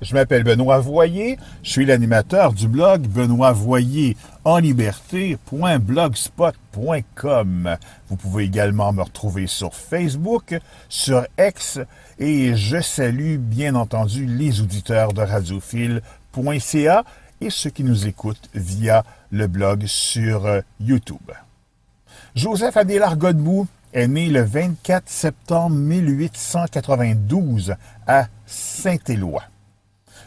Je m'appelle Benoît Voyer, je suis l'animateur du blog Benoît Voyer en liberté.blogspot.com. Vous pouvez également me retrouver sur Facebook, sur X, et je salue bien entendu les auditeurs de radiophile.ca et ceux qui nous écoutent via le blog sur YouTube. Joseph Adélard Godbout est né le 24 septembre 1892 à Saint-Éloi.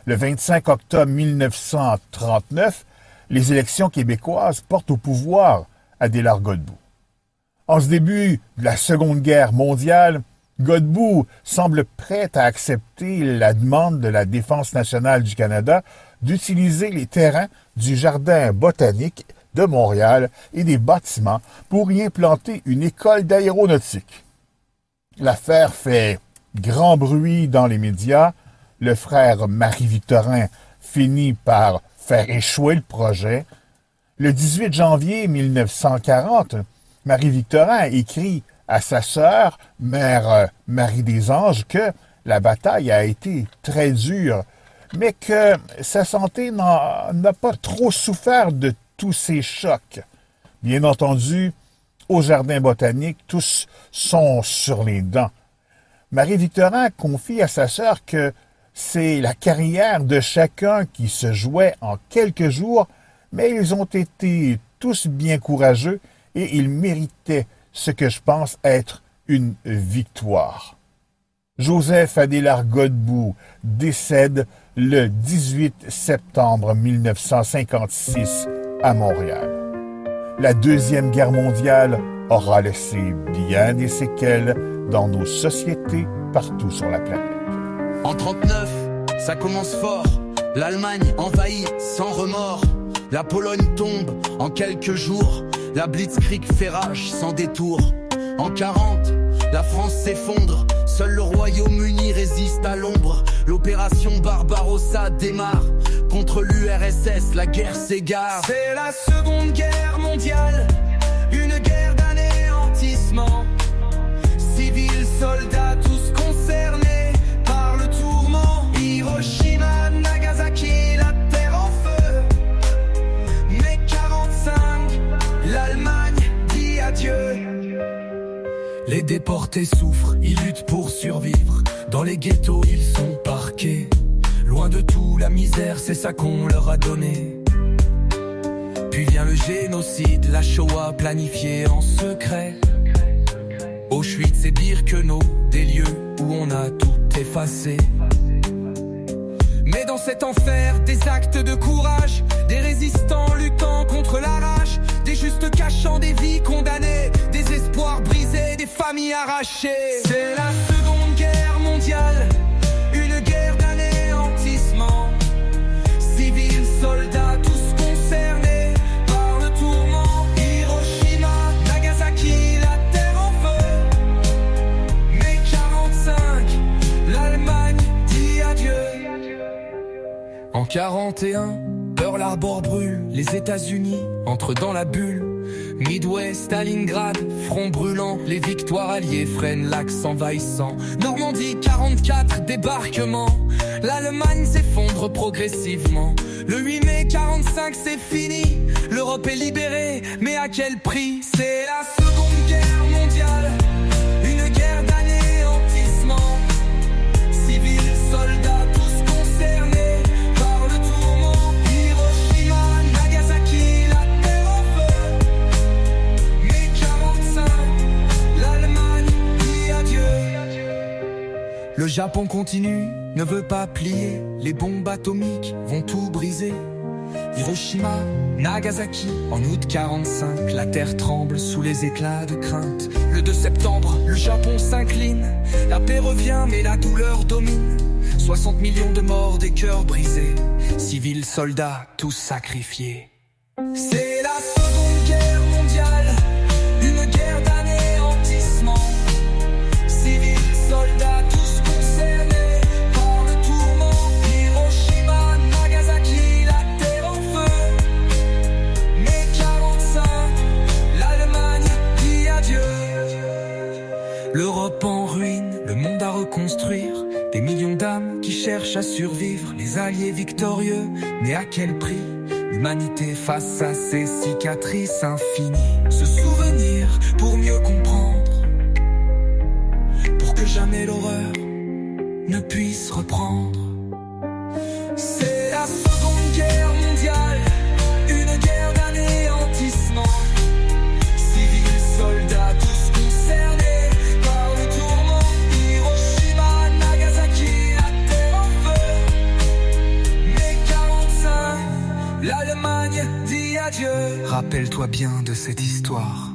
Le 25 octobre 1939, les élections québécoises portent au pouvoir Adélard Godbout. En ce début de la Seconde Guerre mondiale, Godbout semble prêt à accepter la demande de la Défense nationale du Canada d'utiliser les terrains du Jardin botanique de Montréal et des bâtiments pour y implanter une école d'aéronautique. L'affaire fait grand bruit dans les médias. Le frère Marie-Victorin finit par faire échouer le projet. Le 18 janvier 1940, Marie-Victorin écrit à sa sœur, mère Marie des Anges, que la bataille a été très dure, mais que sa santé n'a pas trop souffert de tous ces chocs. Bien entendu, au Jardin botanique, tous sont sur les dents. Marie-Victorin confie à sa sœur que c'est la carrière de chacun qui se jouait en quelques jours, mais ils ont été tous bien courageux et ils méritaient ce que je pense être une victoire. Joseph Adélard Godbout décède le 18 septembre 1956 à Montréal. La Deuxième Guerre mondiale aura laissé bien des séquelles dans nos sociétés partout sur la planète. En 39, ça commence fort. L'Allemagne envahit sans remords. La Pologne tombe en quelques jours. La Blitzkrieg fait rage sans détour. En 40, la France s'effondre. Seul le Royaume-Uni résiste à l'ombre. L'opération Barbarossa démarre. Contre l'URSS, la guerre s'égare. C'est la Seconde Guerre mondiale. Une guerre d'anéantissement. Civils, soldats, tous concernés. Hiroshima, Nagasaki, la terre en feu. Mais 45, l'Allemagne dit adieu. Les déportés souffrent, ils luttent pour survivre. Dans les ghettos, ils sont parqués. Loin de tout, la misère, c'est ça qu'on leur a donné. Puis vient le génocide, la Shoah planifiée en secret. Auschwitz et Birkenau, des lieux où on a tout effacé. Mais dans cet enfer, des actes de courage, des résistants luttant contre la rage, des justes cachant des vies condamnées, des espoirs brisés, des familles arrachées. C'est la Seconde Guerre mondiale, une guerre d'anéantissement. Civils, soldats, tous concernés par le tourment. Hiroshima, Nagasaki, la terre en feu. Mais 45, l'Allemagne dit adieu. En 41, Pearl Harbor brûle, les États-Unis entrent dans la bulle. Midway, Stalingrad, front brûlant, les victoires alliées freinent l'axe envahissant. Normandie 44, débarquement, l'Allemagne s'effondre progressivement. Le 8 mai 45, c'est fini, l'Europe est libérée, mais à quel prix? C'est la Seconde Guerre mondiale, une guerre d'anéantissement. Civils, soldats, tous concernés. Le Japon continue, ne veut pas plier. Les bombes atomiques vont tout briser. Hiroshima, Nagasaki, en août 45, la terre tremble sous les éclats de crainte. Le 2 septembre, le Japon s'incline. La paix revient mais la douleur domine. 60 millions de morts, des cœurs brisés. Civils, soldats, tous sacrifiés. C'est la Seconde Guerre mondiale, une guerre d'anéantissement. Civils, soldats, tous concernés par le tourment. Hiroshima, Nagasaki, la terre en feu. Mais 45, l'Allemagne dit adieu. L'Europe en ruine, le monde à reconstruire. Des millions millions d'âmes qui cherchent à survivre, les alliés victorieux, mais à quel prix? L'humanité face à ses cicatrices infinies. Se souvenir pour mieux comprendre, pour que jamais l'horreur ne puisse reprendre. C'est la Seconde Guerre mondiale, une guerre d'anéantissement. Civils, soldats, tous concernés par le tourment. Hiroshima, Nagasaki, la terre en feu. Mai 45, l'Allemagne dit adieu. Rappelle-toi bien de cette histoire.